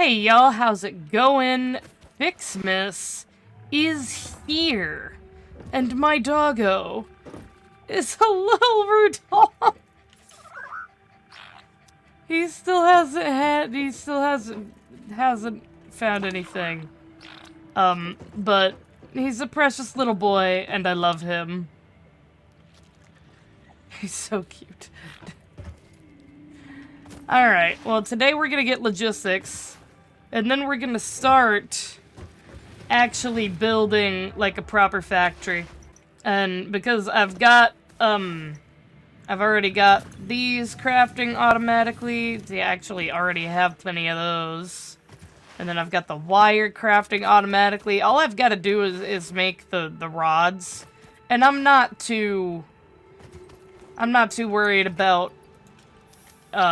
Hey y'all, how's it going? Ficsmas is here. And my doggo is a little Rudolph. He still hasn't found anything. But he's a precious little boy and I love him. He's so cute. Alright, well today we're gonna get logistics. And then we're gonna start actually building like a proper factory. And because I've already got these crafting automatically. I actually already have plenty of those. And then I've got the wire crafting automatically. All I've got to do is make the rods. And I'm not too worried about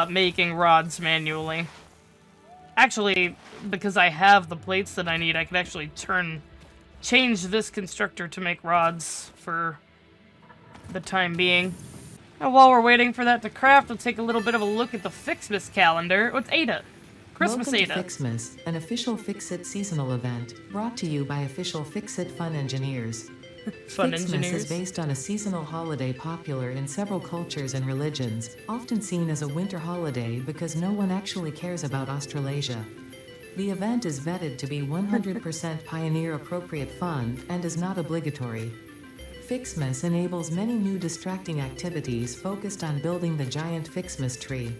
making rods manually. Actually, because I have the plates that I need, I can actually change this constructor to make rods for the time being. And while we're waiting for that to craft, we'll take a little bit of a look at the Ficsmas calendar. What's Ada? Christmas Welcome Ada. To Ficsmas, an official Fix-It seasonal event, brought to you by official Fix-It Fun Engineers. Fixmas is based on a seasonal holiday popular in several cultures and religions, often seen as a winter holiday because no one actually cares about Australasia. The event is vetted to be 100% pioneer-appropriate fun and is not obligatory. Fixmas enables many new distracting activities focused on building the giant Fixmas tree.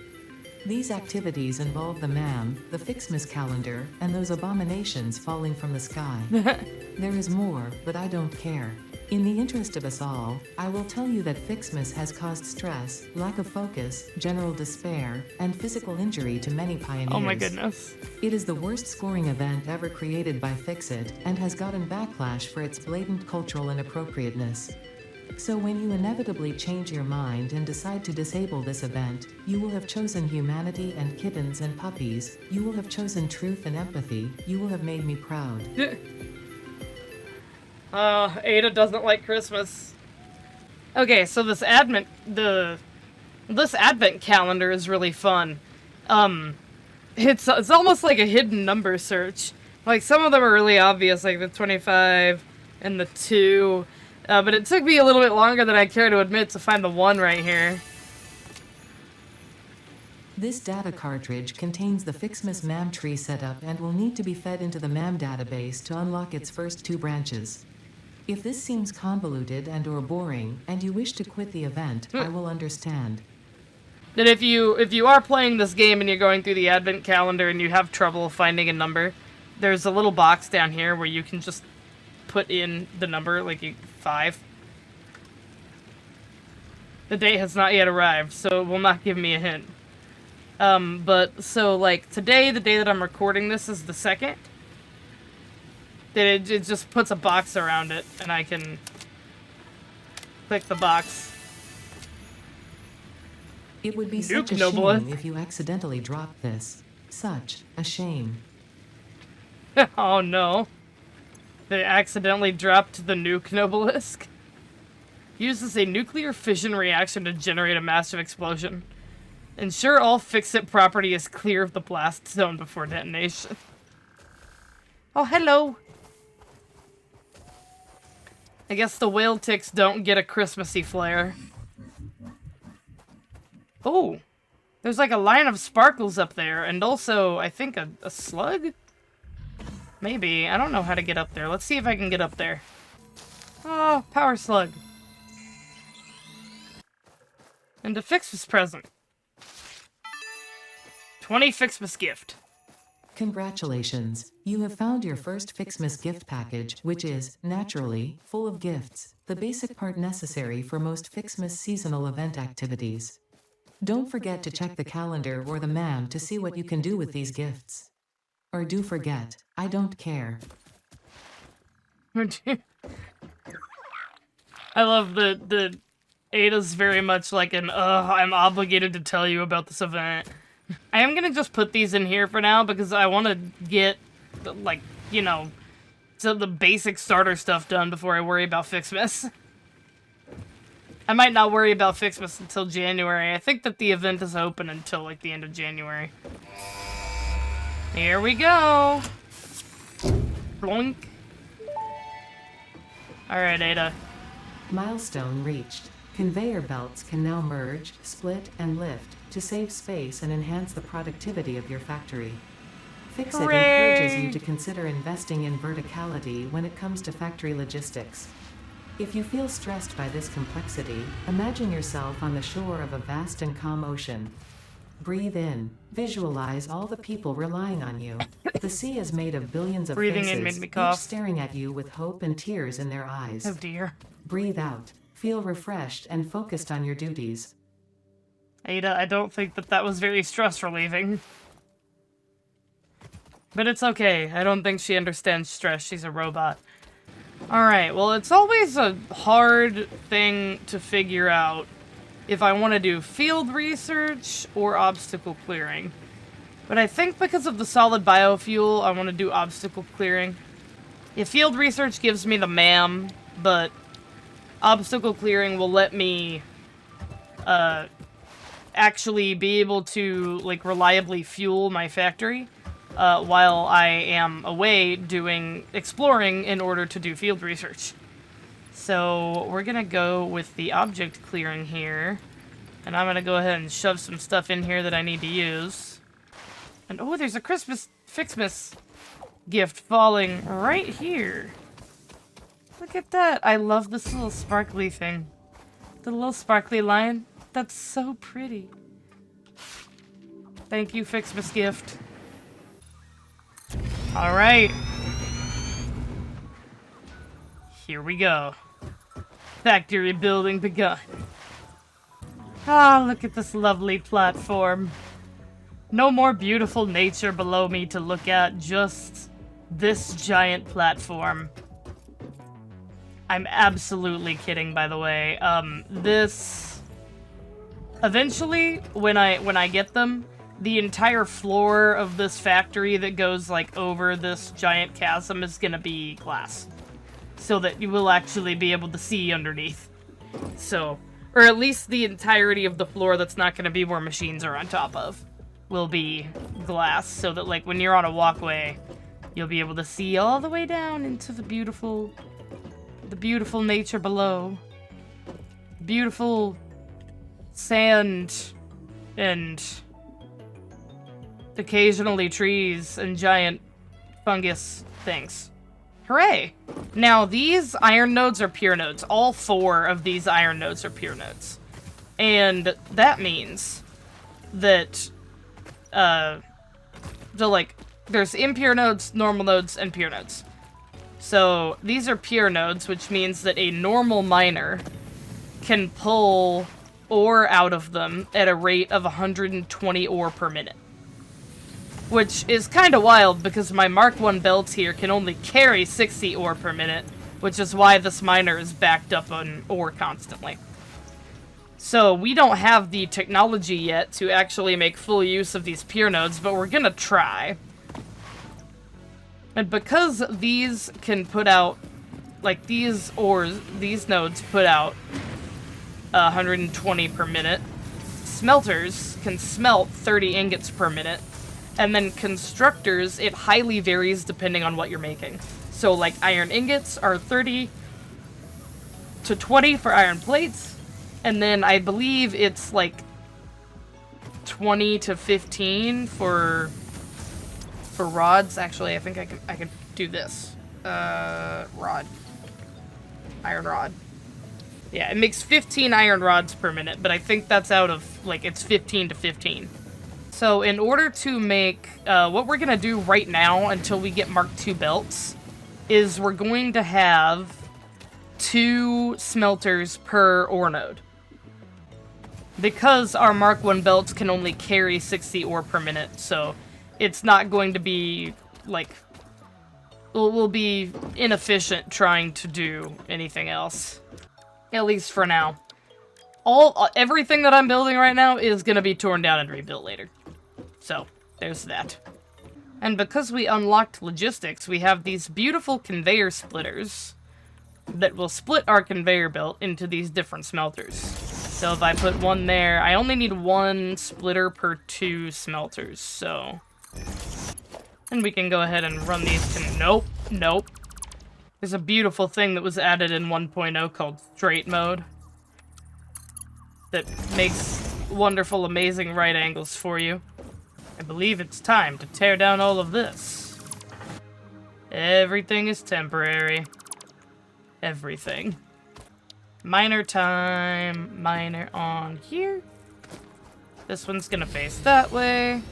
These activities involve the MAM, the Fixmas calendar, and those abominations falling from the sky. There is more, but I don't care. In the interest of us all, I will tell you that Fixmas has caused stress, lack of focus, general despair, and physical injury to many pioneers. Oh my goodness. It is the worst scoring event ever created by Fix-It, and has gotten backlash for its blatant cultural inappropriateness. So when you inevitably change your mind and decide to disable this event, you will have chosen humanity and kittens and puppies, you will have chosen truth and empathy, you will have made me proud. Ada doesn't like Christmas. Okay, so this advent calendar is really fun. It's almost like a hidden number search. Like, some of them are really obvious, like the 25 and the 2. But it took me a little bit longer than I care to admit to find the 1 right here. This data cartridge contains the Fixmas MAM tree setup and will need to be fed into the MAM database to unlock its first 2 branches. If this seems convoluted and/or boring, and you wish to quit the event, I will understand. That if you are playing this game and you're going through the advent calendar and you have trouble finding a number, there's a little box down here where you can just put in the number, like 5. The date has not yet arrived, so it will not give me a hint. But, so, like, today, the day that I'm recording this, is the 2nd. It just puts a box around it, and I can click the box. It would be such a shame if you accidentally dropped this. Such a shame. Oh no. They accidentally dropped the nuke Nobelisk. Uses a nuclear fission reaction to generate a massive explosion. Ensure all Fix-It property is clear of the blast zone before detonation. Oh, hello. I guess the whale ticks don't get a Christmassy flair. Oh, there's like a line of sparkles up there, and also, I think, a slug? Maybe. I don't know how to get up there. Let's see if I can get up there. Oh, power slug. And a Fixmas present. 20 Fixmas gift. Congratulations. You have found your first Fixmas gift package, which is, naturally, full of gifts, the basic part necessary for most Fixmas seasonal event activities. Don't forget to check the calendar or the MAM to see what you can do with these gifts. Or do forget, I don't care. I love the Ada's very much like an, I'm obligated to tell you about this event. I am gonna just put these in here for now because I want to get, like, you know, some of the basic starter stuff done before I worry about Fixmas. I might not worry about Fixmas until January. I think that the event is open until, like, the end of January. Here we go. Bloink. Alright, Ada. Milestone reached. Conveyor belts can now merge, split, and lift to save space and enhance the productivity of your factory. Fixit encourages you to consider investing in verticality when it comes to factory logistics. If you feel stressed by this complexity, imagine yourself on the shore of a vast and calm ocean. Breathe in. Visualize all the people relying on you. The sea is made of billions of Breathing faces, in made me cough. each staring at you with hope and tears in their eyes. Oh dear. Breathe out. Feel refreshed and focused on your duties. Ada, I don't think that was very stress relieving. But it's okay. I don't think she understands stress. She's a robot. Alright, well, it's always a hard thing to figure out if I want to do field research or obstacle clearing. But I think because of the solid biofuel, I want to do obstacle clearing. If field research gives me the MAM, but obstacle clearing will let me actually be able to, like, reliably fuel my factory while I am away doing exploring in order to do field research. So we're gonna go with the object clearing here, and I'm gonna go ahead and shove some stuff in here that I need to use. And oh, there's a Christmas Ficsmas gift falling right here. Look at that. I love this little sparkly thing. The little sparkly lion. That's so pretty. Thank you, Ficsmas gift. Alright. Here we go. Factory building begun. Ah, look at this lovely platform. No more beautiful nature below me to look at, just this giant platform. I'm absolutely kidding, by the way. This... Eventually, when I get them, the entire floor of this factory that goes, like, over this giant chasm is gonna be glass. So that you will actually be able to see underneath. So, or at least the entirety of the floor that's not gonna be where machines are on top of will be glass, so that, like, when you're on a walkway, you'll be able to see all the way down into the beautiful nature below. Beautiful sand and occasionally trees and giant fungus things. Hooray! Now, these iron nodes are pure nodes. All 4 of these iron nodes are pure nodes. And that means that, there's impure nodes, normal nodes, and pure nodes. So, these are pure nodes, which means that a normal miner can pull ore out of them at a rate of 120 ore per minute. Which is kind of wild, because my Mark 1 belts here can only carry 60 ore per minute, which is why this miner is backed up on ore constantly. So, we don't have the technology yet to actually make full use of these pure nodes, but we're gonna try. And because these can put out, like, these nodes put out 120 per minute, smelters can smelt 30 ingots per minute, and then constructors, it highly varies depending on what you're making. So, like, iron ingots are 30 to 20 for iron plates, and then I believe it's, like, 20 to 15 for rods. Actually, I think I can do this. Rod. Iron rod. Yeah, it makes 15 iron rods per minute, but I think that's out of, like, it's 15 to 15. So in order to make, what we're gonna do right now until we get Mark II belts is we're going to have 2 smelters per ore node. Because our Mark I belts can only carry 60 ore per minute, so it's not going to be, like, we'll be inefficient trying to do anything else. At least for now. Everything that I'm building right now is gonna be torn down and rebuilt later. So, there's that. And because we unlocked logistics, we have these beautiful conveyor splitters that will split our conveyor belt into these different smelters. So if I put one there, I only need 1 splitter per 2 smelters, so And we can go ahead and run these nope, nope. There's a beautiful thing that was added in 1.0 called straight mode that makes wonderful, amazing right angles for you. I believe it's time to tear down all of this. Everything is temporary. Everything. Miner time. Miner on here. This one's gonna face that way.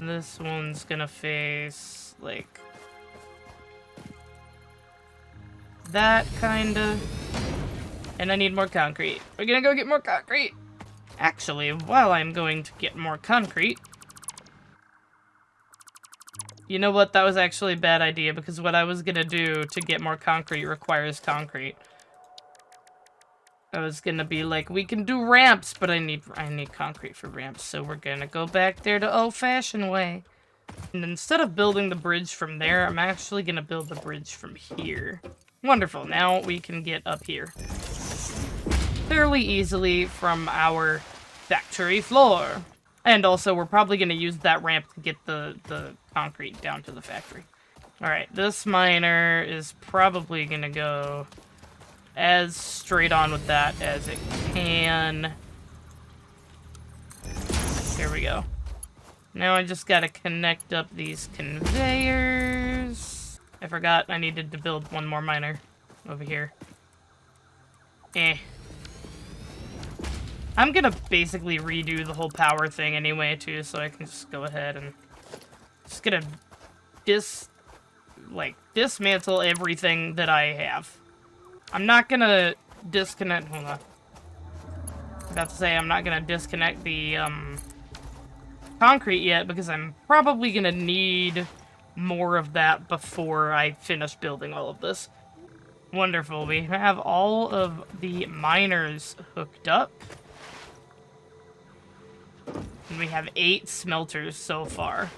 This one's gonna face, like, that, kinda. And I need more concrete. We're gonna go get more concrete. Actually, while I'm going to get more concrete... You know what? That was actually a bad idea, because what I was gonna do to get more concrete requires concrete. I was gonna be like, we can do ramps, but I need concrete for ramps, so we're gonna go back there to old-fashioned way. And instead of building the bridge from there, I'm actually gonna build the bridge from here. Wonderful, now we can get up here fairly easily from our factory floor. And also, we're probably gonna use that ramp to get the concrete down to the factory. Alright, this miner is probably gonna go as straight on with that as it can. There we go. Now I just gotta connect up these conveyors. I forgot I needed to build one more miner over here. I'm gonna basically redo the whole power thing anyway, too, so I can just go ahead and just gonna dismantle everything that I have. I'm not gonna disconnect, hold on. I'm about to say I'm not gonna disconnect the, concrete yet, because I'm probably gonna need more of that before I finish building all of this. Wonderful, we have all of the miners hooked up. And we have 8 smelters so far.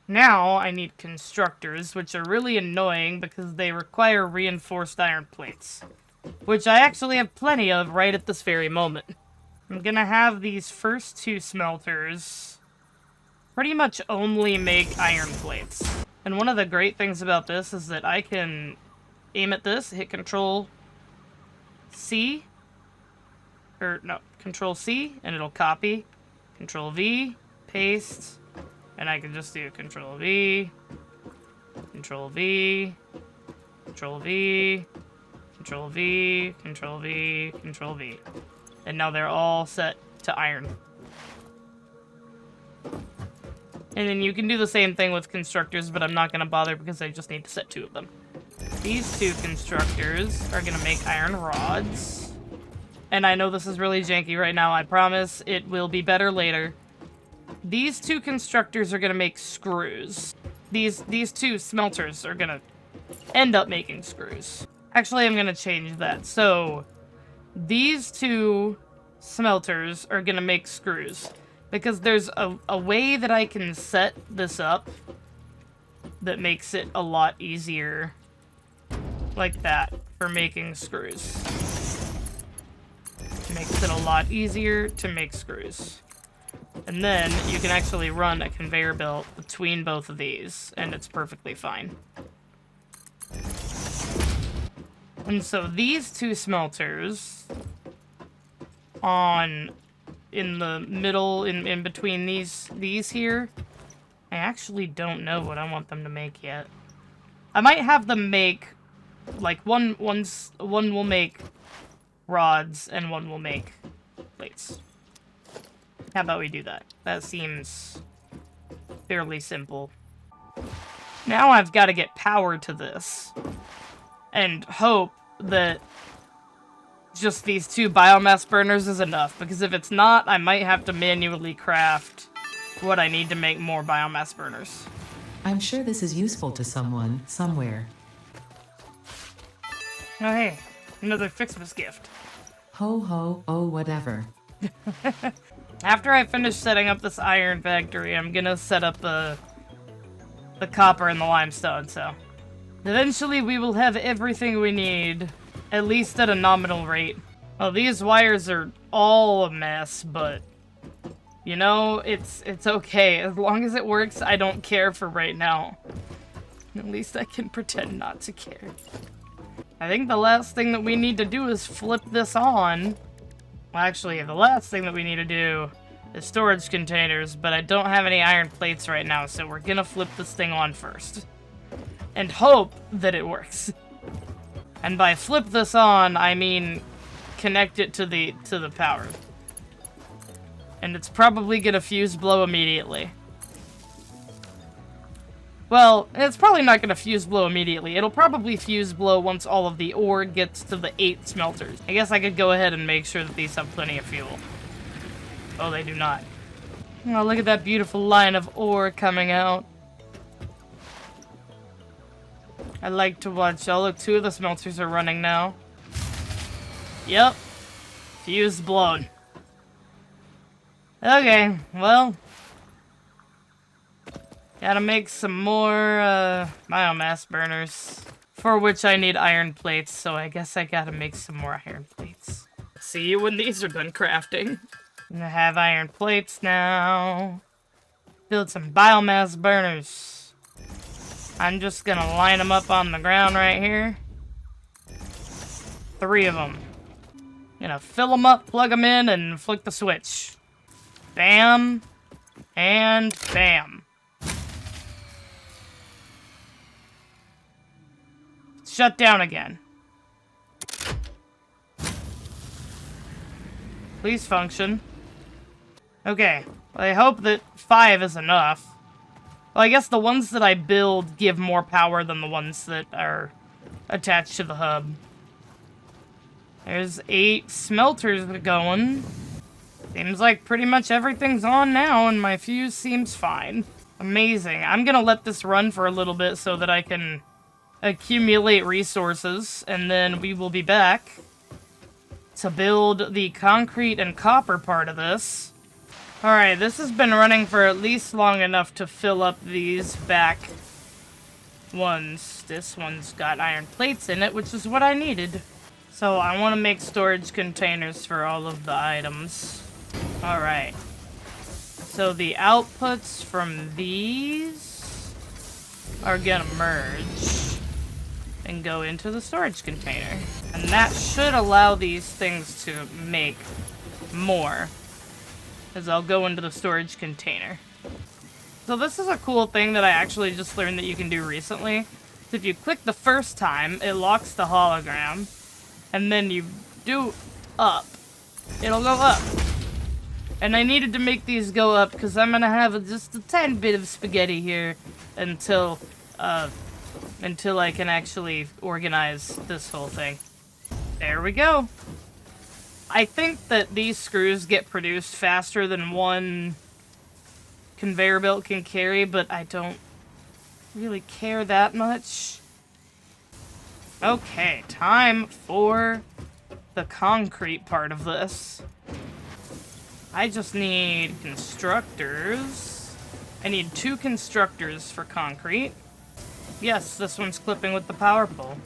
Now, I need constructors, which are really annoying because they require reinforced iron plates. Which I actually have plenty of right at this very moment. I'm gonna have these first 2 smelters pretty much only make iron plates. And one of the great things about this is that I can aim at this, hit Control C, or no, Control C, and it'll copy. Control V, paste, and I can just do Control V, Control V, Control V, Control V, Control V, Control V. And now they're all set to iron. And then you can do the same thing with constructors, but I'm not going to bother because I just need to set 2 of them. These 2 constructors are going to make iron rods. And I know this is really janky right now, I promise it will be better later. These 2 constructors are going to make screws. These 2 smelters are going to end up making screws. Actually, I'm going to change that. So, these 2 smelters are going to make screws. Because there's a way that I can set this up that makes it a lot easier, like that, for making screws. Makes it a lot easier to make screws. And then you can actually run a conveyor belt between both of these, and it's perfectly fine. And so these 2 smelters in the middle, in between these here, I actually don't know what I want them to make yet. I might have them make, like, one will make rods and one will make plates. How about we do that? That seems fairly simple. Now I've got to get power to this and hope that just these 2 biomass burners is enough, because if it's not, I might have to manually craft what I need to make more biomass burners. I'm sure this is useful to someone, somewhere. Oh hey, another Ficsmas gift. Ho ho, oh whatever. After I finish setting up this iron factory, I'm gonna set up the copper and the limestone, so... Eventually we will have everything we need, at least at a nominal rate. Well, these wires are all a mess, but You know, it's okay. As long as it works, I don't care for right now. At least I can pretend not to care. I think the last thing that we need to do is flip this on. Well, actually, the last thing that we need to do is storage containers, but I don't have any iron plates right now, so we're gonna flip this thing on first. And hope that it works. And by flip this on, I mean connect it to the power. And it's probably gonna fuse blow immediately. Well, it's probably not gonna fuse blow immediately. It'll probably fuse blow once all of the ore gets to the 8 smelters. I guess I could go ahead and make sure that these have plenty of fuel. Oh, they do not. Oh, look at that beautiful line of ore coming out. I like to watch. Oh, look, 2 of the smelters are running now. Yep. Fuse blown. Okay, well. Gotta make some more, biomass burners. For which I need iron plates, so I guess I gotta make some more iron plates. See you when these are done crafting. I'm gonna have iron plates now. Build some biomass burners. I'm just gonna line them up on the ground right here. 3 of them. Gonna fill them up, plug them in, and flick the switch. Bam. And bam. Shut down again. Please function. Okay. I hope that 5 is enough. Well, I guess the ones that I build give more power than the ones that are attached to the hub. There's 8 smelters going. Seems like pretty much everything's on now, and my fuse seems fine. Amazing. I'm gonna let this run for a little bit so that I can accumulate resources, and then we will be back to build the concrete and copper part of this. Alright, this has been running for at least long enough to fill up these back ones. This one's got iron plates in it, which is what I needed. So I want to make storage containers for all of the items. Alright. So the outputs from these are gonna merge and go into the storage container. And that should allow these things to make more, as I'll go into the storage container. So this is a cool thing that I actually just learned that you can do recently. So if you click the first time, it locks the hologram, and then you do up, it'll go up. And I needed to make these go up because I'm gonna have just a tiny bit of spaghetti here until I can actually organize this whole thing. There we go. I think that these screws get produced faster than one conveyor belt can carry, but I don't really care that much. Okay, time for the concrete part of this. I just need constructors. I need 2 constructors for concrete. Yes, this one's clipping with the power pole.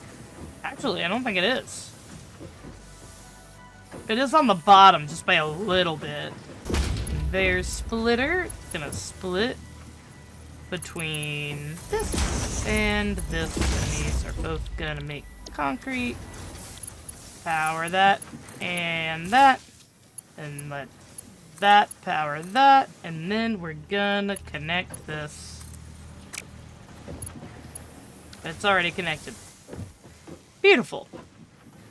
Actually, I don't think it is. It is on the bottom, just by a little bit. Conveyor splitter. It's gonna split between this and this. And these are both gonna make concrete. Power that and that. And let that power that. And then we're gonna connect this. It's already connected. Beautiful.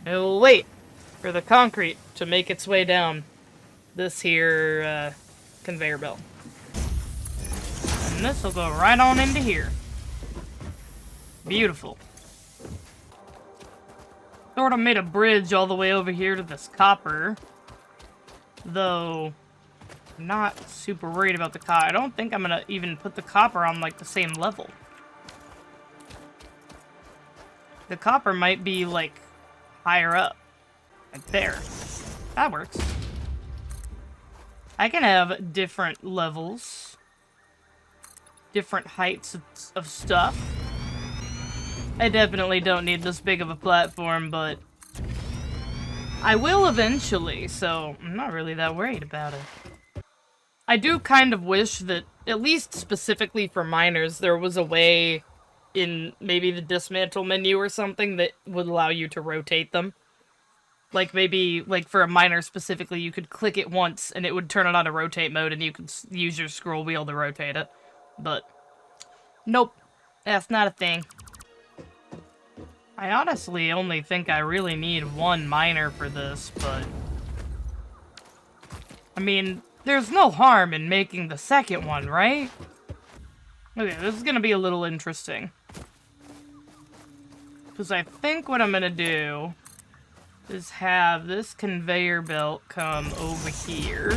We'll wait for the concrete to make its way down this here conveyor belt. And this will go right on into here. Beautiful. Sort of made a bridge all the way over here to this copper. Though, I'm not super worried about the copper. I don't think I'm gonna even put the copper on like the same level. The copper might be like higher up. Like there. That works. I can have different levels. Different heights of stuff. I definitely don't need this big of a platform, but I will eventually, so I'm not really that worried about it. I do kind of wish that, at least specifically for miners, there was a way in maybe the dismantle menu or something that would allow you to rotate them. Like maybe, like for a miner specifically, you could click it once and it would turn it on a rotate mode and you could use your scroll wheel to rotate it. But, nope. That's not a thing. I honestly only think I really need one miner for this, but... I mean, there's no harm in making the second one, right? Okay, this is gonna be a little interesting. Because I think what I'm gonna do is have this conveyor belt come over here.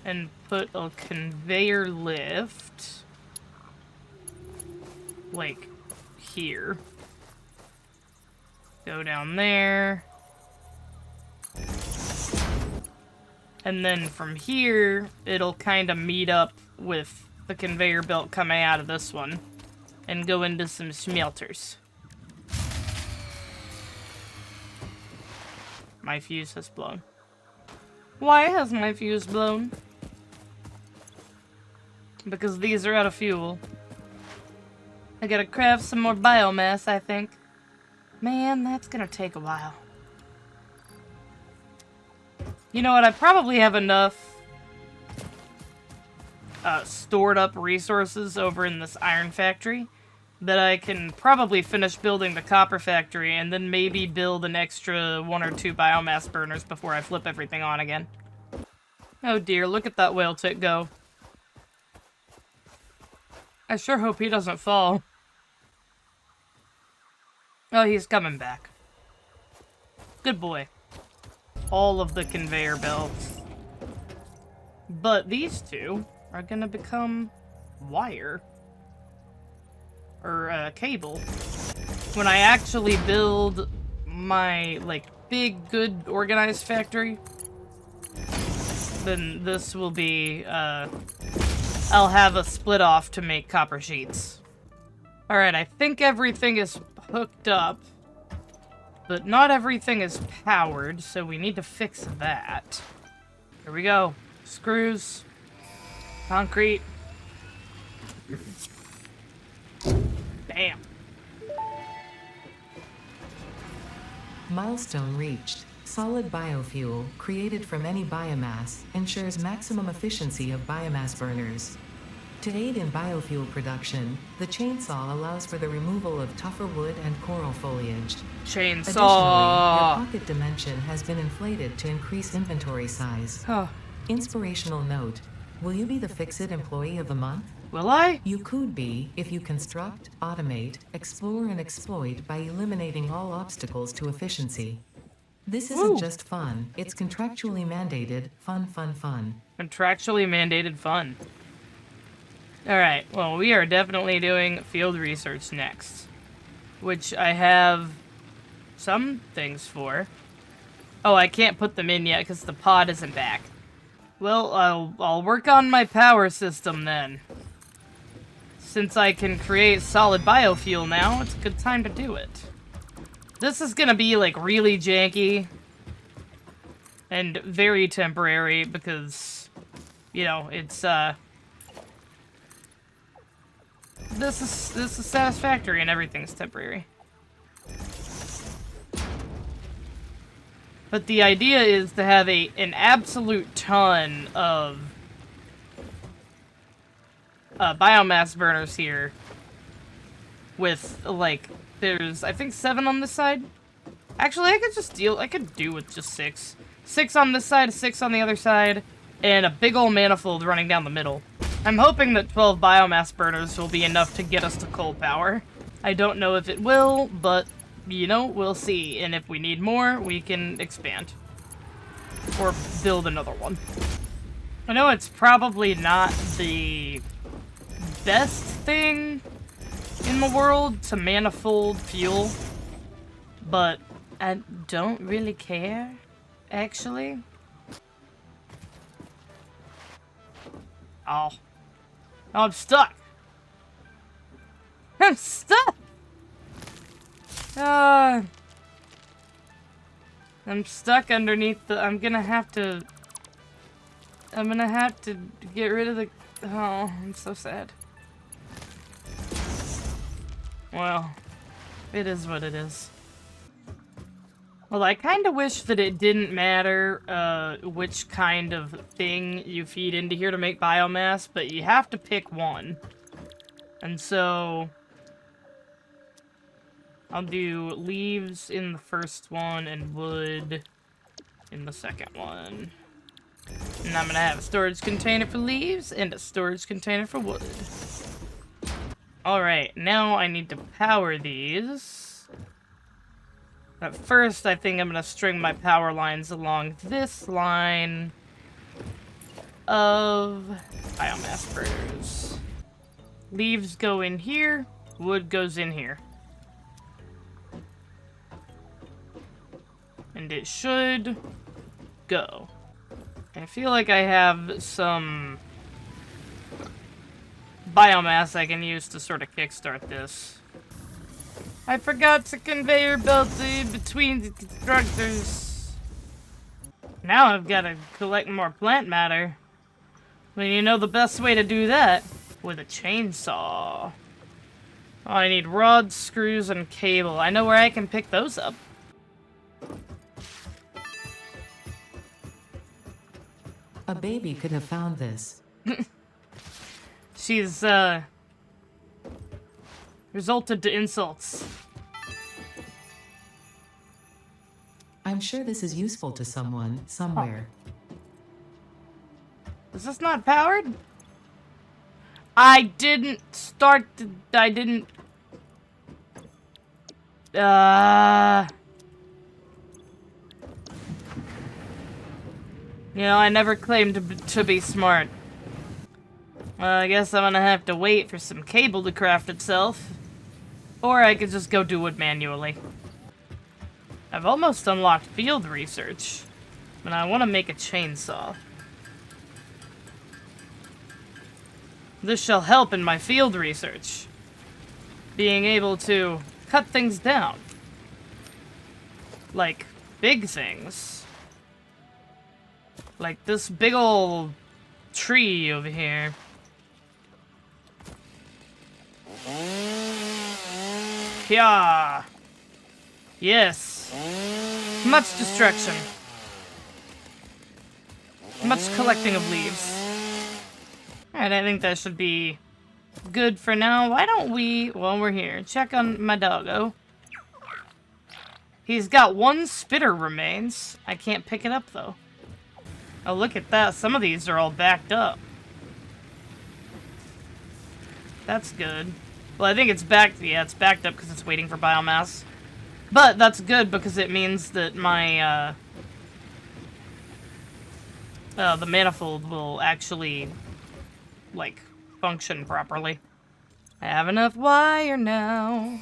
And put a conveyor lift, like, here. Go down there. And then from here, it'll kind of meet up with the conveyor belt coming out of this one. And go into some smelters. My fuse has blown. Why has my fuse blown? Because these are out of fuel. I gotta craft some more biomass, I think. Man, that's gonna take a while. You know what, I probably have enough stored up resources over in this iron factory that I can probably finish building the copper factory and then maybe build an extra 1 or 2 biomass burners before I flip everything on again. Oh dear, look at that whale tick go. I sure hope he doesn't fall. Oh, he's coming back. Good boy. All of the conveyor belts. But these two are gonna become wire. Or, cable. When I actually build my, like, big, good, organized factory, then this will be, I'll have a split off to make copper sheets. Alright, I think everything is hooked up, but not everything is powered, so we need to fix that. Here we go. Screws. Concrete. Bam. Milestone reached. Solid biofuel, created from any biomass, ensures maximum efficiency of biomass burners. To aid in biofuel production, the chainsaw allows for the removal of tougher wood and coral foliage. Chainsaw! Additionally, your pocket dimension has been inflated to increase inventory size. Huh. Inspirational note. Will you be the Fix-It Employee of the Month? Will I? You could be, if you construct, automate, explore, and exploit by eliminating all obstacles to efficiency. This isn't just fun, it's contractually mandated, fun. Contractually mandated fun. Alright, well, we are definitely doing field research next. Which I have some things for. Oh, I can't put them in yet because the pod isn't back. Well, I'll work on my power system then. Since I can create solid biofuel now, it's a good time to do it. This is gonna be, like, really janky. And very temporary because, you know, it's, This is Satisfactory and everything's temporary. But the idea is to have an absolute ton of biomass burners here. With, like, there's, I think 7 on this side. Actually, I could do with just 6. 6 on this side, 6 on the other side, and a big ol' manifold running down the middle. I'm hoping that 12 biomass burners will be enough to get us to coal power. I don't know if it will, but, you know, we'll see. And if we need more, we can expand. Or build another one. I know it's probably not the best thing in the world to manifold fuel, but I don't really care, actually. Oh, I'm stuck. I'm stuck. I'm stuck underneath the... I'm gonna have to get rid of the... Oh, I'm so sad. Well, it is what it is. Well, I kind of wish that it didn't matter which kind of thing you feed into here to make biomass, but you have to pick one. And so... I'll do leaves in the first one and wood in the second one. And I'm gonna have a storage container for leaves and a storage container for wood. Alright, now I need to power these. But first, I think I'm gonna string my power lines along this line of biomass burners. Leaves go in here, wood goes in here. And it should go. I feel like I have some biomass I can use to sort of kickstart this. I forgot to conveyor belt it between the constructors. Now I've got to collect more plant matter. Well, you know the best way to do that? With a chainsaw. Oh, I need rods, screws, and cable. I know where I can pick those up. A baby could have found this. She's, resulted to insults. I'm sure this is useful to someone, somewhere. Is this not powered? I didn't start the... I didn't... You know, I never claimed to be smart. Well, I guess I'm gonna have to wait for some cable to craft itself. Or I could just go do it manually. I've almost unlocked field research, but I want to make a chainsaw. This shall help in my field research. Being able to cut things down. Like, big things. Like this big ol' tree over here. Yeah. Yes. Much destruction. Much collecting of leaves. Alright, I think that should be good for now. Why don't we, while we're here, check on my doggo. He's got one spitter remains. I can't pick it up though. Oh, look at that. Some of these are all backed up. That's good. Well, I think it's backed. Yeah, it's backed up because it's waiting for biomass. But that's good because it means that my, the manifold will actually, like, function properly. I have enough wire now.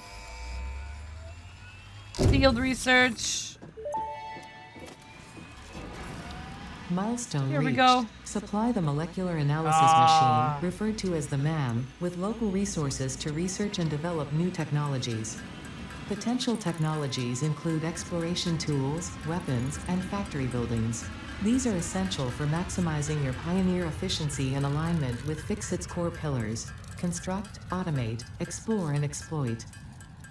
Field research. Milestone Here we reached. go. Supply the molecular analysis machine, referred to as the MAM, with local resources to research and develop new technologies. Potential technologies include exploration tools, weapons, and factory buildings. These are essential for maximizing your Pioneer efficiency in alignment with Ficmas's core pillars: construct, automate, explore, and exploit.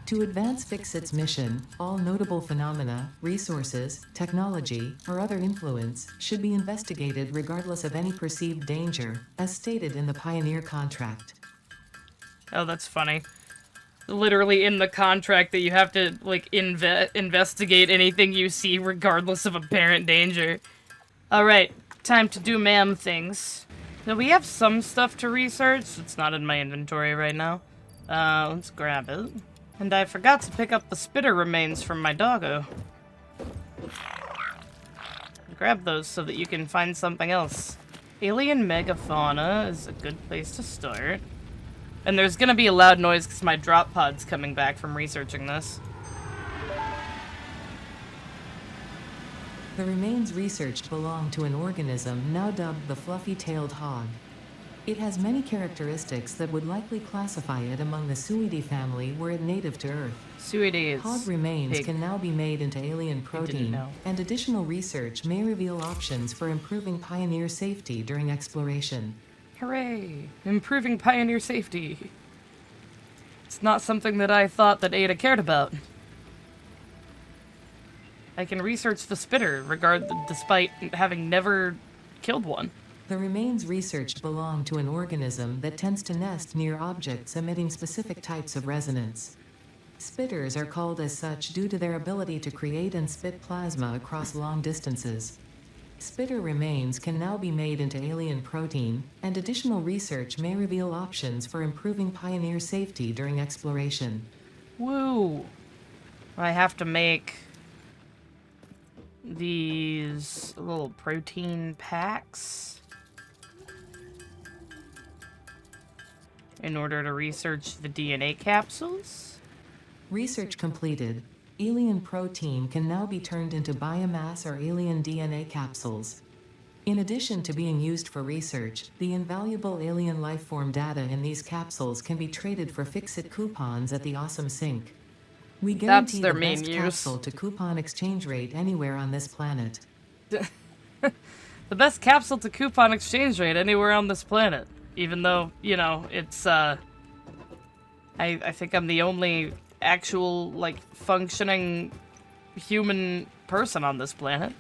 To advance Ficmas's mission, all notable phenomena, resources, technology, or other influence should be investigated regardless of any perceived danger, as stated in the Pioneer contract. Oh, that's funny. Literally in the contract that you have to, like, investigate anything you see regardless of apparent danger. Alright, time to do ma'am things. Now, we have some stuff to research. It's not in my inventory right now. Let's grab it. And I forgot to pick up the spitter remains from my doggo. Grab those so that you can find something else. Alien megafauna is a good place to start. And there's gonna be a loud noise because my drop pod's coming back from researching this. The remains researched belong to an organism now dubbed the fluffy-tailed hog. It has many characteristics that would likely classify it among the Suidae family were it native to Earth. Suidae is Hog remains pig. can now be made into alien protein, know. and additional research may reveal options for improving pioneer safety during exploration. Hooray! Improving pioneer safety. It's not something that I thought that Ada cared about. I can research the spitter, despite having never killed one. The remains researched belong to an organism that tends to nest near objects emitting specific types of resonance. Spitters are called as such due to their ability to create and spit plasma across long distances. Spitter remains can now be made into alien protein, and additional research may reveal options for improving pioneer safety during exploration. Woo! I have to make these little protein packs in order to research the DNA capsules. Research completed. Alien protein can now be turned into biomass or alien DNA capsules. In addition to being used for research, the invaluable alien lifeform data in these capsules can be traded for Fixit coupons at the Awesome Sink. We guarantee the best capsule to coupon exchange rate anywhere on this planet. The best capsule to coupon exchange rate anywhere on this planet. Even though, you know, it's, I think I'm the only actual, like, functioning human person on this planet.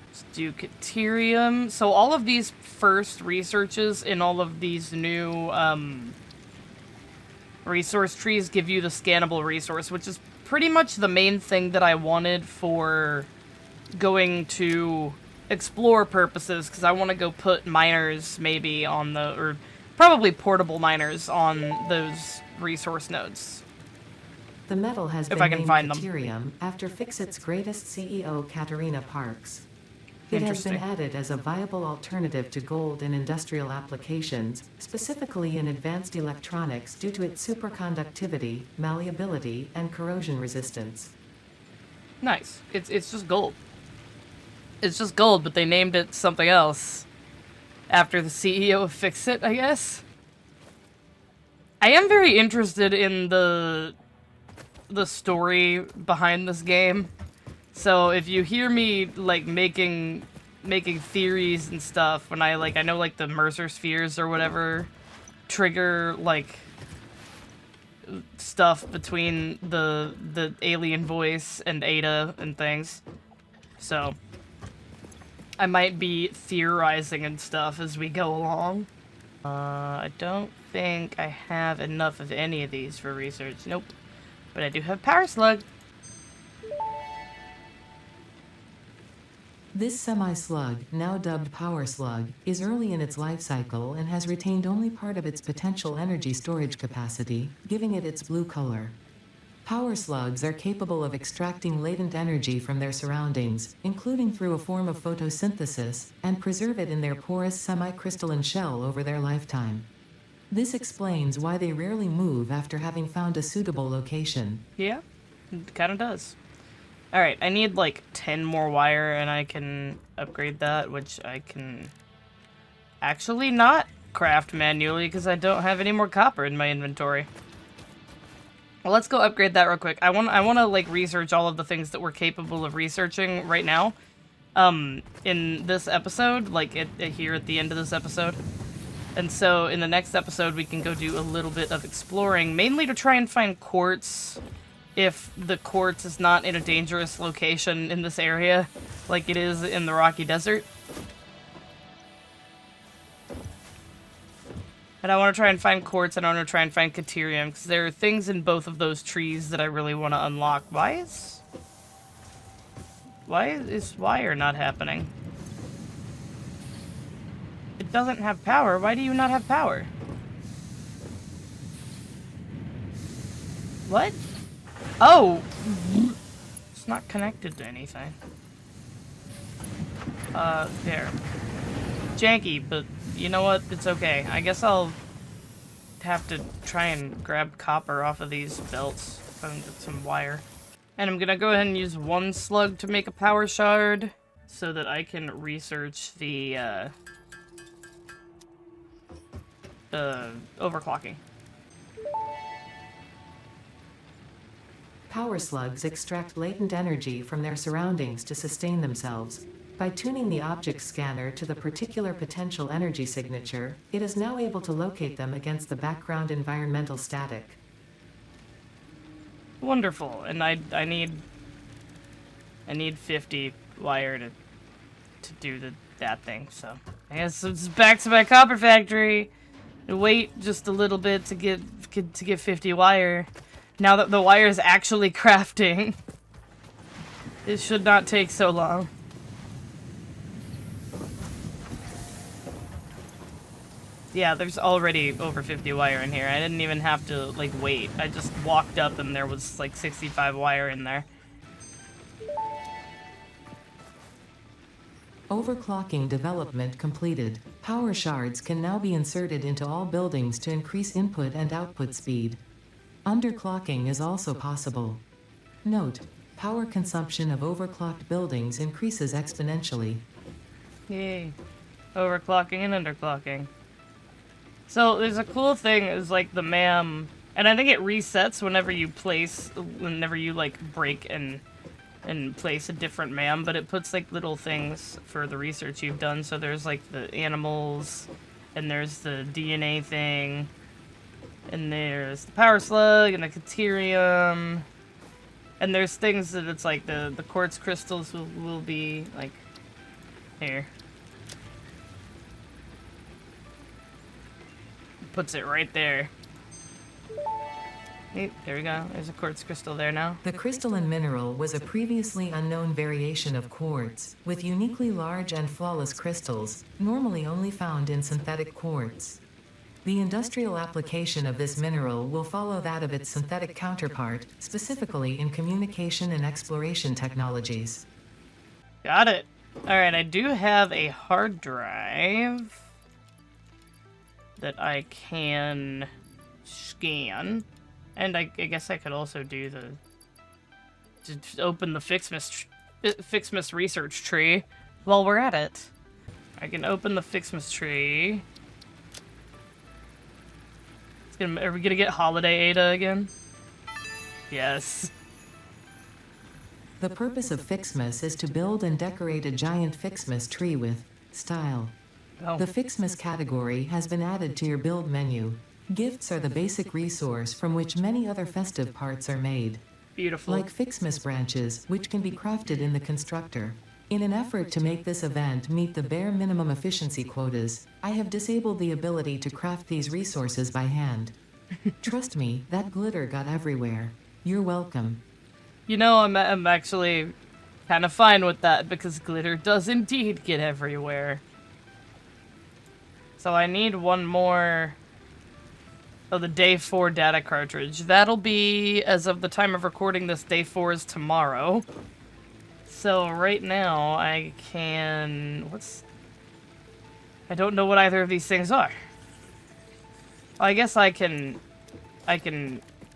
Let's do Caterium. So all of these first researches in all of these new, resource trees give you the scannable resource, which is pretty much the main thing that I wanted for going to explore purposes, because I want to go put miners maybe on the, or probably portable miners on those resource nodes. The metal has been named Caterium after Fixit's greatest CEO, Katerina Parks. It has been added as a viable alternative to gold in industrial applications, specifically in advanced electronics due to its superconductivity, malleability, and corrosion resistance. Nice. It's just gold. It's just gold, but they named it something else after the CEO of Fixit, I guess. I am very interested in the story behind this game. So if you hear me like making theories and stuff, when I know like the Mercer spheres or whatever trigger like stuff between the alien voice and Ada and things. So I might be theorizing and stuff as we go along. I don't think I have enough of any of these for research. Nope. But I do have Power Slug. This semi-slug, now dubbed Power Slug, is early in its life cycle and has retained only part of its potential energy storage capacity, giving it its blue color. Power slugs are capable of extracting latent energy from their surroundings, including through a form of photosynthesis, and preserve it in their porous semi-crystalline shell over their lifetime. This explains why they rarely move after having found a suitable location. Yeah, it kind of does. Alright, I need like 10 more wire and I can upgrade that, which I can actually not craft manually because I don't have any more copper in my inventory. Well, let's go upgrade that real quick. I want to like research all of the things that we're capable of researching right now in this episode, like here at the end of this episode. And so in the next episode we can go do a little bit of exploring, mainly to try and find quartz. If the quartz is not in a dangerous location in this area, like it is in the Rocky Desert. And I want to try and find quartz, and I want to try and find Caterium, because there are things in both of those trees that I really want to unlock. Why is wire not happening? It doesn't have power. Why do you not have power? What? Oh! It's not connected to anything. There. Janky, but you know what? It's okay. I guess I'll have to try and grab copper off of these belts and get some wire. And I'm gonna go ahead and use one slug to make a power shard so that I can research the, overclocking. Power slugs extract latent energy from their surroundings to sustain themselves. By tuning the object scanner to the particular potential energy signature, it is now able to locate them against the background environmental static. Wonderful, and I need 50 wire to do that thing. So I guess it's back to my copper factory. Wait just a little bit to get 50 wire. Now that the wire is actually crafting, it should not take so long. Yeah, there's already over 50 wire in here. I didn't even have to, like, wait. I just walked up and there was, like, 65 wire in there. Overclocking development completed. Power shards can now be inserted into all buildings to increase input and output speed. Underclocking is also possible. Note: power consumption of overclocked buildings increases exponentially. Yay. Overclocking and underclocking. So there's a cool thing is like the MAM, and I think it resets whenever you like break and place a different MAM, but it puts like little things for the research you've done. So there's like the animals, and there's the DNA thing, and there's the power slug and the caterium, and there's things that it's like the quartz crystals will be like here. Puts it right there. Hey, there we go. There's a quartz crystal there now. The crystalline mineral was a previously unknown variation of quartz, with uniquely large and flawless crystals, normally only found in synthetic quartz. The industrial application of this mineral will follow that of its synthetic counterpart, specifically in communication and exploration technologies. Got it. Alright, I do have a hard drive that I can scan. And I guess I could also do to open the Ficsmas research tree while we're at it. I can open the Ficsmas tree. Are we gonna get Holiday Ada again? Yes. The purpose of Ficmas is to build and decorate a giant Ficmas tree with style. Oh. The Ficmas category has been added to your build menu. Gifts are the basic resource from which many other festive parts are made. Beautiful. Like Ficsmas branches, which can be crafted in the constructor. In an effort to make this event meet the bare minimum efficiency quotas, I have disabled the ability to craft these resources by hand. Trust me, that glitter got everywhere. You're welcome. You know, I'm actually kind of fine with that, because glitter does indeed get everywhere. So I need one more... Oh, the day 4 data cartridge. That'll be, as of the time of recording this, day 4 is tomorrow. So right now, I can... I don't know what either of these things are. Well, I guess I can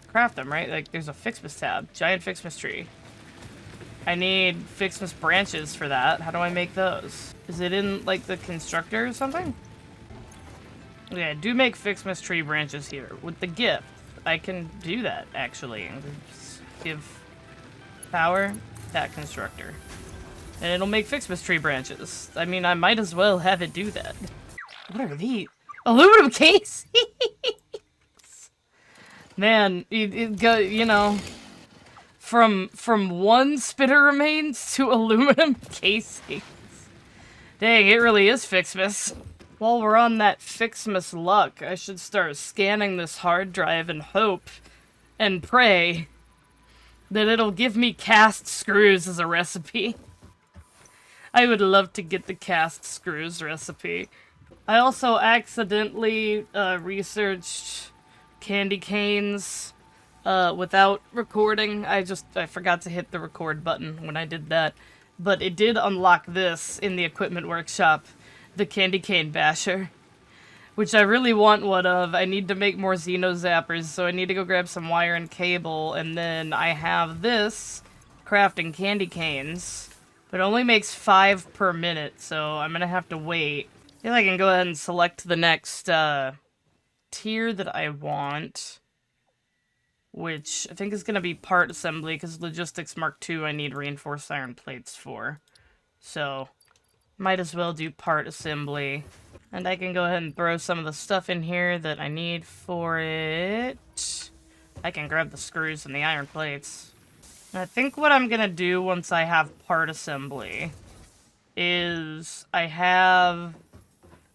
craft them, right? Like, there's a Ficsmas tab. Giant Ficsmas tree. I need Ficsmas branches for that. How do I make those? Is it in, like, the constructor or something? Yeah, I do make Ficsmas tree branches here. With the gift, I can do that, actually. Just give power that constructor. And it'll make Ficsmas tree branches. I mean, I might as well have it do that. What are these? Aluminum casings! Man, you know, from one spitter remains to aluminum casings. Dang, it really is Ficsmas. While we're on that Ficsmas luck, I should start scanning this hard drive and hope and pray that it'll give me cast screws as a recipe. I would love to get the cast screws recipe. I also accidentally researched candy canes without recording. I forgot to hit the record button when I did that. But it did unlock this in the equipment workshop. The candy cane basher, which I really want one of. I need to make more Xeno Zappers, so I need to go grab some wire and cable, and then I have this crafting candy canes, but it only makes 5 per minute, so I'm gonna have to wait. I feel like I can go ahead and select the next tier that I want, which I think is going to be part assembly, because Logistics Mark II I need reinforced iron plates for. So, might as well do part assembly. And I can go ahead and throw some of the stuff in here that I need for it. I can grab the screws and the iron plates. And I think what I'm going to do once I have part assembly is I have...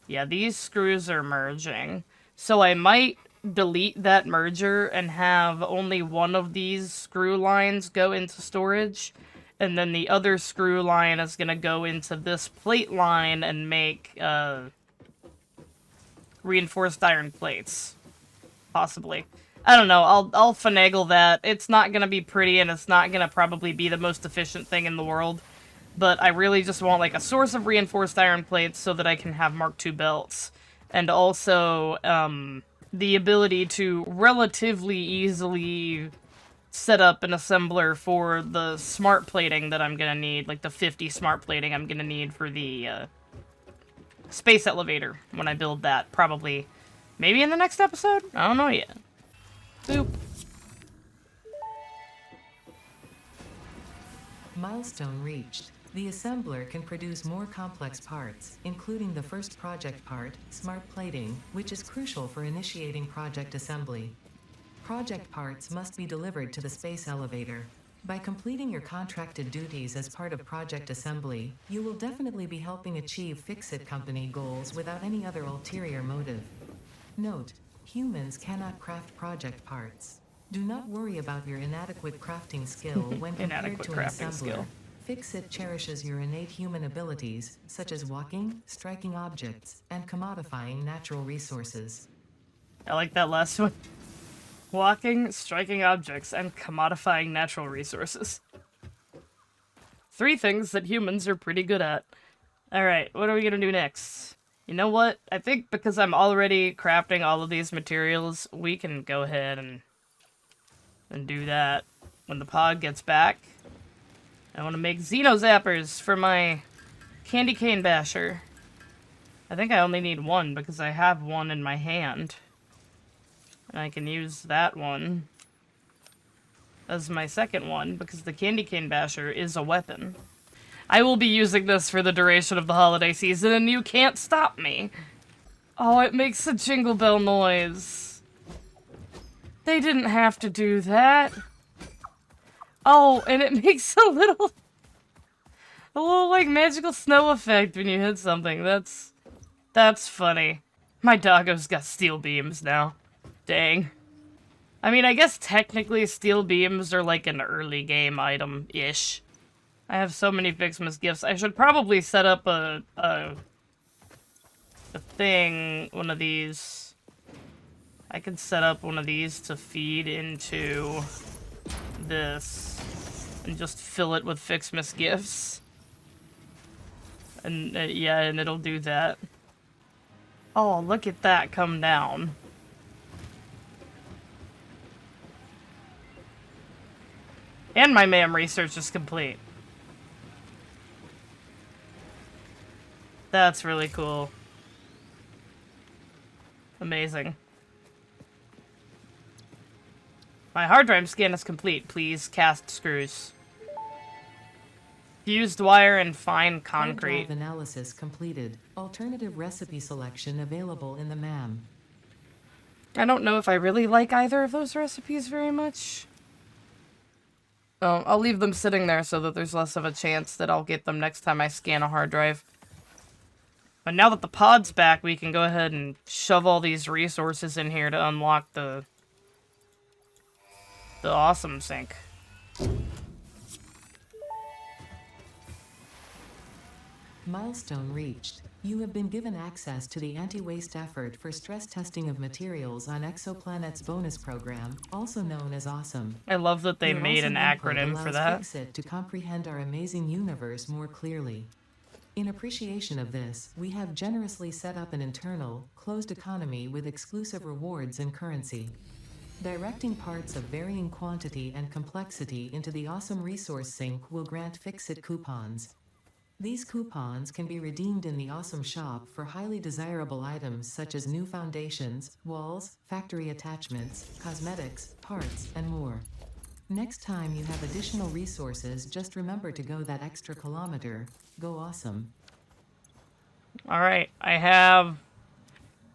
Yeah, these screws are merging. So I might delete that merger and have only one of these screw lines go into storage, and then the other screw line is going to go into this plate line and make reinforced iron plates. Possibly. I don't know, I'll finagle that. It's not going to be pretty, and it's not going to probably be the most efficient thing in the world, but I really just want like a source of reinforced iron plates so that I can have Mark II belts, and also the ability to relatively easily set up an assembler for the smart plating that I'm gonna need, like the 50 smart plating I'm gonna need for the space elevator when I build that, probably maybe in the next episode? I don't know yet. Boop. Milestone reached. The assembler can produce more complex parts, including the first project part, smart plating, which is crucial for initiating project assembly. Project parts must be delivered to the space elevator. By completing your contracted duties as part of project assembly, you will definitely be helping achieve Fixit company goals without any other ulterior motive. Note: humans cannot craft project parts. Do not worry about your inadequate crafting skill when compared to an assembler. Fixit cherishes your innate human abilities, such as walking, striking objects, and commodifying natural resources. I like that last one. Walking, striking objects, and commodifying natural resources. 3 things that humans are pretty good at. Alright, what are we gonna do next? You know what? I think because I'm already crafting all of these materials, we can go ahead and do that. When the pod gets back, I want to make Xeno Zappers for my candy cane basher. I think I only need one because I have one in my hand. And I can use that one as my second one because the candy cane basher is a weapon. I will be using this for the duration of the holiday season and you can't stop me. Oh, it makes a jingle bell noise. They didn't have to do that. Oh, and it makes a little like magical snow effect when you hit something. That's funny. My doggo's got steel beams now. Dang. I mean, I guess technically steel beams are like an early game item-ish. I have so many Ficsmas gifts. I should probably set up a thing, one of these. I could set up one of these to feed into this and just fill it with Ficsmas gifts. And yeah, and it'll do that. Oh, look at that come down. And my MAM research is complete. That's really cool. Amazing. My hard drive scan is complete. Please cast screws. Fused wire and fine concrete. Hard drive analysis completed. Alternative recipe selection available in the MAM. I don't know if I really like either of those recipes very much. Oh, I'll leave them sitting there so that there's less of a chance that I'll get them next time I scan a hard drive. But now that the pod's back, we can go ahead and shove all these resources in here to unlock the awesome sink. Milestone reached. You have been given access to the anti-waste effort for stress testing of materials on Exoplanet's bonus program, also known as AWESOME. I love that they Your made an awesome input acronym for allows that. Fixit to comprehend our amazing universe more clearly. In appreciation of this, we have generously set up an internal, closed economy with exclusive rewards and currency. Directing parts of varying quantity and complexity into the awesome resource sink will grant Fixit coupons. These coupons can be redeemed in the Awesome Shop for highly desirable items such as new foundations, walls, factory attachments, cosmetics, parts, and more. Next time you have additional resources, just remember to go that extra kilometer. Go awesome. Alright, I have...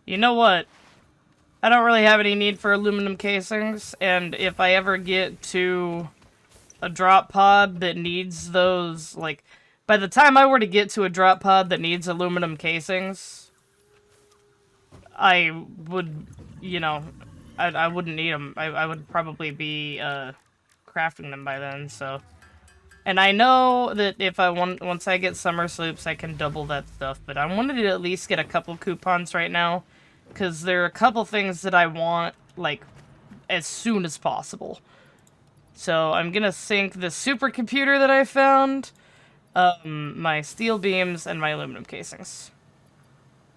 You know what? I don't really have any need for aluminum casings, and if I ever get to a drop pod that needs those, like... By the time I were to get to a drop pod that needs aluminum casings, I would, you know, I wouldn't need them. I would probably be, crafting them by then, so... And I know that if once I get summer sloops, I can double that stuff, but I wanted to at least get a couple coupons right now, because there are a couple things that I want, like, as soon as possible. So I'm gonna sync the supercomputer that I found, my steel beams, and my aluminum casings.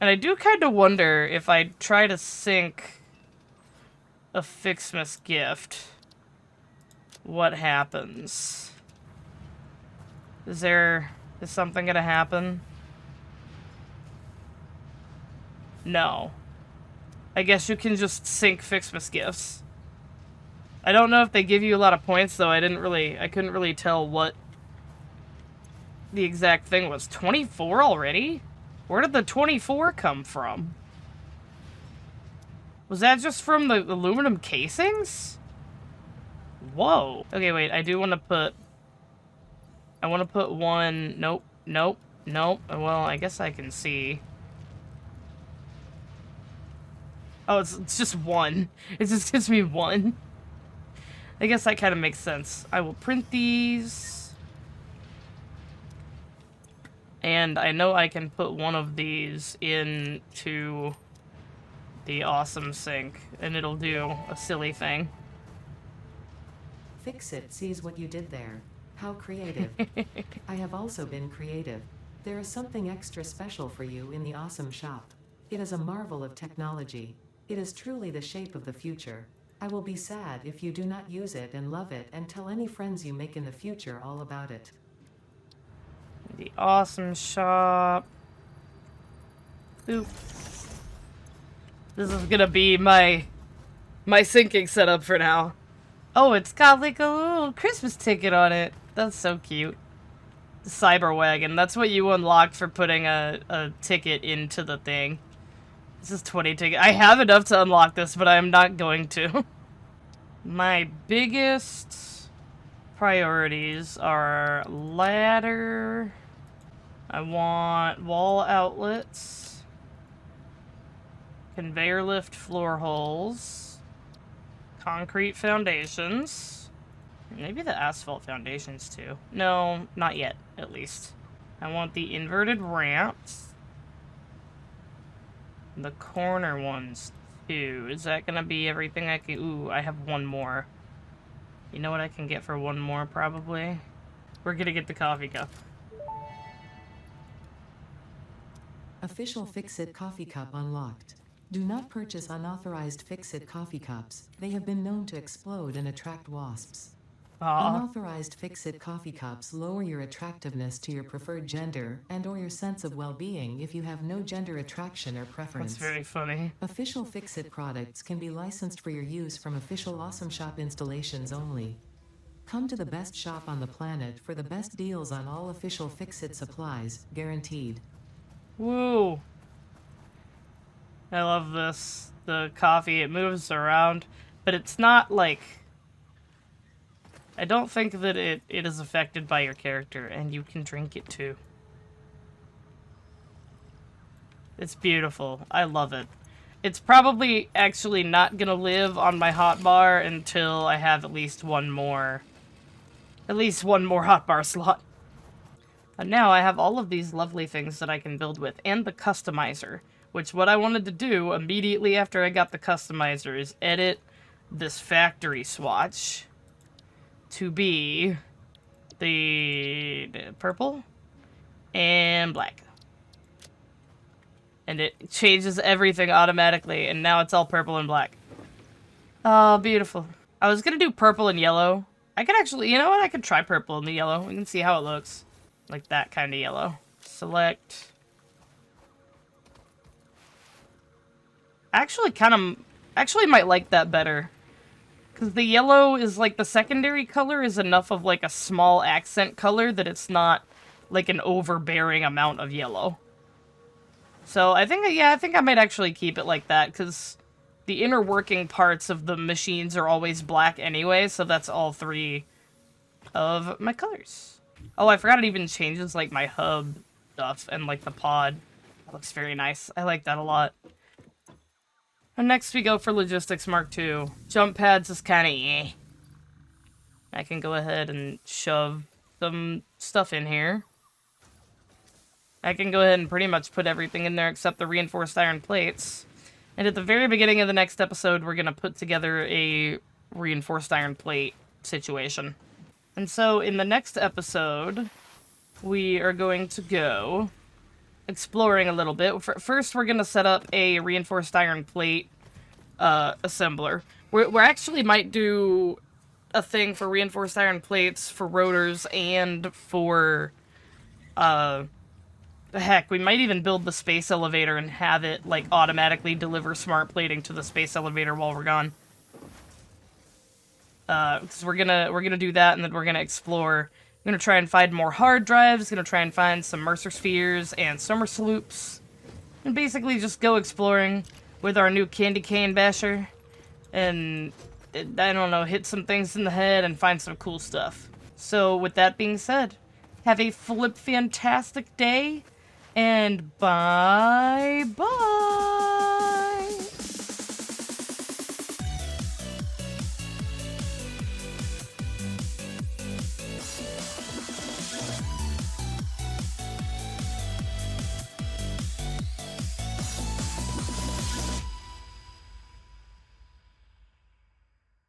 And I do kind of wonder if I try to sync a Ficsmas gift, what happens? Is something gonna happen? No. I guess you can just sync Ficsmas gifts. I don't know if they give you a lot of points, though. I couldn't really tell what the exact thing was. 24 already? Where did the 24 come from? Was that just from the aluminum casings? Whoa. Okay, wait, I want to put one... Nope. Well, I guess I can see. Oh, it's just one. It just gives me one. I guess that kind of makes sense. I will print these. And I know I can put one of these into the awesome sink, and it'll do a silly thing. Fixit sees what you did there. How creative. I have also been creative. There is something extra special for you in the Awesome Shop. It is a marvel of technology. It is truly the shape of the future. I will be sad if you do not use it and love it, and tell any friends you make in the future all about it. The Awesome Shop. Boop. This is gonna be my syncing setup for now. Oh, it's got like a little Christmas ticket on it. That's so cute. The Cyber Wagon. That's what you unlocked for putting a ticket into the thing. This is 20 tickets. I have enough to unlock this, but I'm not going to. My biggest priorities are ladder. I want wall outlets. Conveyor lift floor holes. Concrete foundations. Maybe the asphalt foundations too. No, not yet, at least. I want the inverted ramps. The corner ones too. Is that gonna be everything I can... Ooh, I have one more. You know what I can get for one more, probably? We're gonna get the coffee cup. Official Fixit coffee cup unlocked. Do not purchase unauthorized Fixit coffee cups. They have been known to explode and attract wasps. Unauthorized Fixit coffee cups lower your attractiveness to your preferred gender and/or your sense of well-being if you have no gender attraction or preference. That's very funny. Official Fixit products can be licensed for your use from official Awesome Shop installations only. Come to the best shop on the planet for the best deals on all official Fixit supplies, guaranteed. Woo! I love this. The coffee, it moves around, but it's not like... I don't think that it is affected by your character, and you can drink it too. It's beautiful. I love it. It's probably actually not gonna live on my hotbar until I have at least one more hotbar slot. And now I have all of these lovely things that I can build with, and the customizer, which what I wanted to do immediately after I got the customizer is edit this factory swatch to be the purple and black. And it changes everything automatically, and now it's all purple and black. Oh, beautiful. I was gonna do purple and yellow. I could actually, you know what? I could try purple and the yellow. We can see how it looks. Like that kind of yellow. Select. Actually might like that better. Because the yellow is like the secondary color is enough of like a small accent color that it's not like an overbearing amount of yellow. So I think I might actually keep it like that because the inner working parts of the machines are always black anyway, so that's all 3 of my colors. Oh, I forgot it even changes like my hub stuff and like the pod. That looks very nice. I like that a lot. And next we go for Logistics Mark II. Jump pads is kind of eh. I can go ahead and shove some stuff in here. I can go ahead and pretty much put everything in there except the reinforced iron plates. And at the very beginning of the next episode, we're going to put together a reinforced iron plate situation. And so in the next episode, we are going to go exploring a little bit. First, we're going to set up a reinforced iron plate assembler. We actually might do a thing for reinforced iron plates, for rotors, and for, heck, we might even build the space elevator and have it, like, automatically deliver smart plating to the space elevator while we're gone. Because we're gonna do that, and then we're gonna explore. I'm gonna try and find more hard drives, gonna try and find some Mercer spheres and Somerset loops, and basically just go exploring with our new candy cane basher, and, I don't know, hit some things in the head and find some cool stuff. So, with that being said, have a flip-fantastic day, and bye-bye!